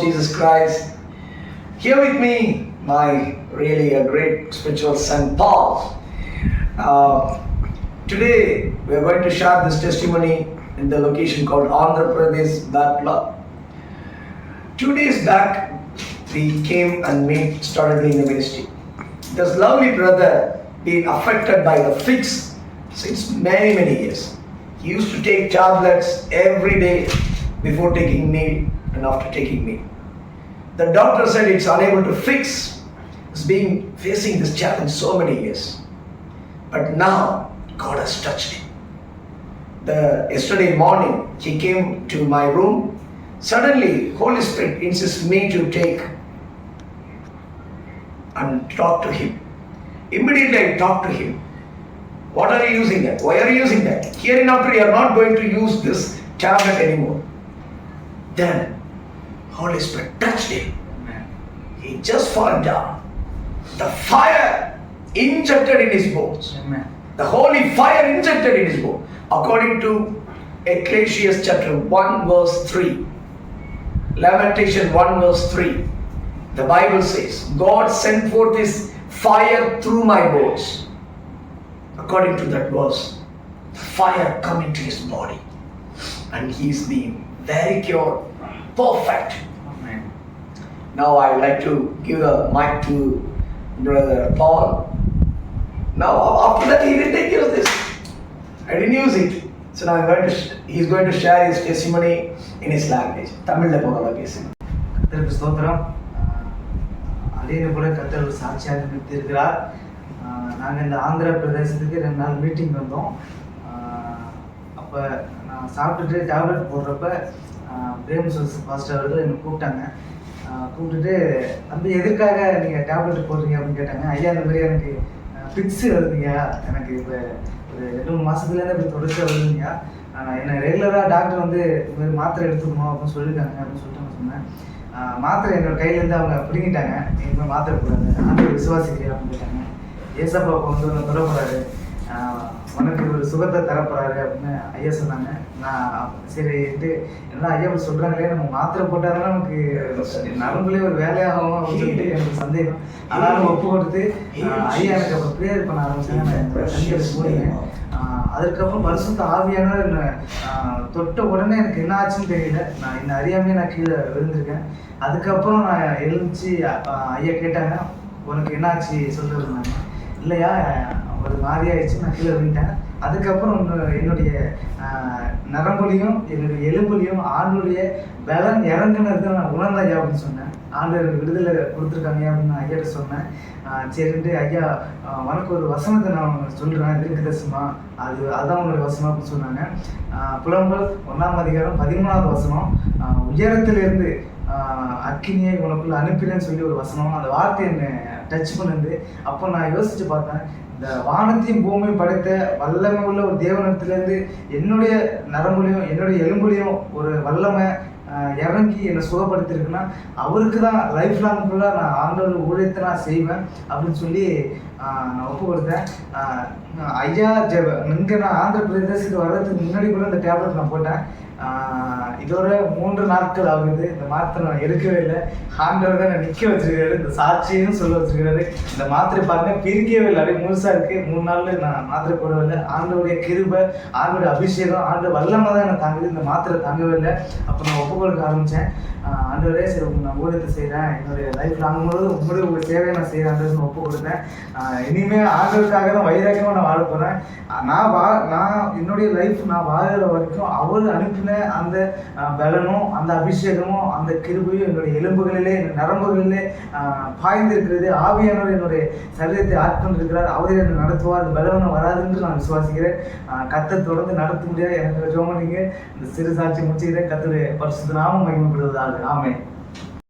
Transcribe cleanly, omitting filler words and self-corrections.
Jesus Christ. Here with me, my really a great spiritual son Paul. Today we are going to share this testimony in the location called Andhra Pradesh, Batla. 2 days back, we came and started doing the ministry. This lovely brother been affected by the fix since many years. He used to take tablets every day before taking meal and after taking meal. The doctor said it's unable to fix. He's been facing this challenge so many years. But now God has touched him. Yesterday morning he came to my room. Suddenly Holy Spirit insists me to take and talk to him. Immediately I talk to him. What are you using that? Why are you using that? Hereinafter you are not going to use this tablet anymore. Then Holy Spirit touched him. He just fallen down. The fire injected in his bones. Amen. The holy fire injected in his bones. According to Ecclesiastes chapter 1 verse 3. Lamentation 1 verse 3. The Bible says, God sent forth his fire through my bones. According to that verse, the fire come into his body. And he's been very cured, perfect. Amen. Now I would like to give the mic to Brother Paul. Now after that he didn't use this. I didn't use it. So now he's going to share his testimony in his language. Tamil ஸ்தோத்திரம். அதே போல கர்த்தர் ஒரு சாட்சியாக நிறுத்தியிருக்கிறார். நாங்கள் இந்த ஆந்திர பிரதேசத்துக்கு 2 நாள் மீட்டிங் வந்தோம். அப்போ நான் சாப்பிட்டுட்டு டேப்லெட் போடுறப்ப பிரேம் பாஸ்டர் அவர்கள் என்னை கூப்பிட்டாங்க. கூப்பிட்டுட்டு தம்பி எதுக்காக நீங்கள் டேப்லெட் போடுறீங்க அப்படின்னு கேட்டாங்க. ஐயா இந்த மாதிரி எனக்கு ஃபிக்ஸு வருதுங்க, எனக்கு இப்போ ஒரு 2-3 மாதத்துலேருந்து இப்படி தொடர்ச்சியாக வருதுங்க, என்னை ரெகுலராக டாக்டர் வந்து இந்த மாதிரி மாத்திரை எடுத்துக்கணும் அப்படின்னு சொல்லியிருக்காங்க அப்படின்னு சொல்லிட்டு நான் சொன்னேன். மாத்திரை என்னோட கையிலேருந்து அவங்க பிடிங்கிட்டாங்க. நீங்கள் மாத்திரை போடாது, ஆண்டு விசுவாசிக்கிறேன் அப்படின்னு கேட்டாங்க. ஏசப்பா வந்து ஒன்று தரப்போறாரு, உனக்கு ஒரு சுகத்தை தரப்போறாரு அப்படின்னு ஐயா சொன்னாங்க. நான் சரிட்டு எல்லாம் ஐயா சொல்கிறாங்களே, நம்ம மாத்திரை போட்டாலும் நமக்கு நரம்புலேயே ஒரு வேலையாகும் அப்படின்னு சொல்லிட்டு எனக்கு சந்தேகம். அதனால ஒப்பு கொடுத்து ஐயா எனக்கு அப்புறம் ப்ரேயர் பண்ண ஆரம்பிச்சாங்க. நான் தண்ணியில் போனேன். அதுக்கப்புறம் பரிசுத்த ஆவியானவர் என்னை தொட்ட உடனே எனக்கு என்ன ஆச்சுன்னு தெரியல. நான் என்ன அறியாமையே நான் கீழே விழுந்திருக்கேன். அதுக்கப்புறம் நான் எழுந்துச்சு ஐயா கேட்டாங்க, உனக்கு என்ன ஆச்சு சொல்லிருந்தாங்க. இல்லையா ஒரு மாதிரியாயிடுச்சு, நான் கீழே விழுந்துட்டேன். அதுக்கப்புறம் என்னுடைய நரம்புலையும் என்னுடைய எலும்புலையும் ஆண்டுடைய பலன் இறங்குனது நான் உணர்ந்தேன் அப்படின்னு சொன்னேன். ஆண்டு எனக்கு விடுதலை கொடுத்துருக்காங்க அப்படின்னு நான் ஐயாட்ட சொன்னேன். சரின்ட்டு ஐயா உனக்கு ஒரு வசனத்தை நான் சொல்கிறேன், திருக்கு தரிசனமா, அதுதான் உங்களுடைய வசனம் அப்படின்னு சொன்னாங்க. புலம்பல் 1ஆம் அதிகாரம் 13வது வசனம், உயரத்திலிருந்து அக்கினியை உனக்குள்ள அனுப்பினேன்னு சொல்லி ஒரு வசனம். அந்த வார்த்தை என்னை டச் பண்ணுது. அப்போ நான் யோசிச்சு பார்த்தேன், இந்த வானத்தையும் பூமியும் படைத்த வல்லமை உள்ள ஒரு தேவனத்திலேருந்து என்னுடைய நரம்புலையும் என்னுடைய எலும்புலையும் ஒரு வல்லமை இறங்கி என்னை சுகப்படுத்திருக்குன்னா அவருக்கு தான் லைஃப் லாங் ஃபுல்லாக நான் ஆண்டவர் ஊழியத்தை நான் செய்வேன் அப்படின்னு சொல்லி நான் ஒப்பு கொடுத்தேன். ஐயா இங்கே நான் ஆந்திர பிரதேசத்துக்கு வர்றதுக்கு முன்னாடி கூட இந்த டேப்லெட் நான் போட்டேன். இதோட 3 நாட்கள் ஆகுது. இந்த மாத்திரை நான் எடுக்கவே இல்லை. ஆண்டவர் தான் நான் நிற்க வச்சிருக்காரு, இந்த சாட்சியும் சொல்ல வச்சிருக்காரு. இந்த மாத்திரை பாருங்க பிரிக்கவே இல்லை, அப்படியே முழுசா இருக்கு. 3 நாளில் நான் மாத்திரை போடவில்லை. ஆண்டவருடைய கிருபை, ஆண்டோடைய அபிஷேகம், ஆண்டு வல்லமை தான் எனக்கு தாங்குது. இந்த மாத்திரை தாங்கவே இல்லை. அப்போ நான் ஒப்பு கொடுக்க ஆரம்பித்தேன். ஆண்டவரே சரி நான் ஊழியத்தை செய்கிறேன், என்னுடைய லைஃப் லாங் முழுவதும் உங்களுடைய சேவையை நான் செய்கிறேன் ஒப்பு கொடுத்தேன். இனிமேல் ஆண்டவருக்காக தான் வைராக்கியமாக நான் வாழ போகிறேன். நான் என்னுடைய லைஃப் நான் வாழ்கிற வரைக்கும் அவர் அனுப்பின அந்த பலனும் அந்த அபிஷேகமும் அந்த கிருபையும் என்னுடைய எலும்புகளிலே நரம்புகளிலே பாய்ந்திருக்கிறது. ஆவியானவர் என்னுடைய சரீரத்தை ஆட்கொண்டிருக்கிறார். அவரே என்னை நடத்துவார். அந்த பலவனை வராதுன்னு நான் விசுவாசிக்கிறேன். கத்தை தொடர்ந்து நடத்த முடியாது. எனக்கு ஜோமனிங்க இந்த சிறு சாட்சி முடிச்சுக்கிறேன். கத்துடைய பரிசுத்த நாமம் மகிமைப்படுவதாக. ஆமென்.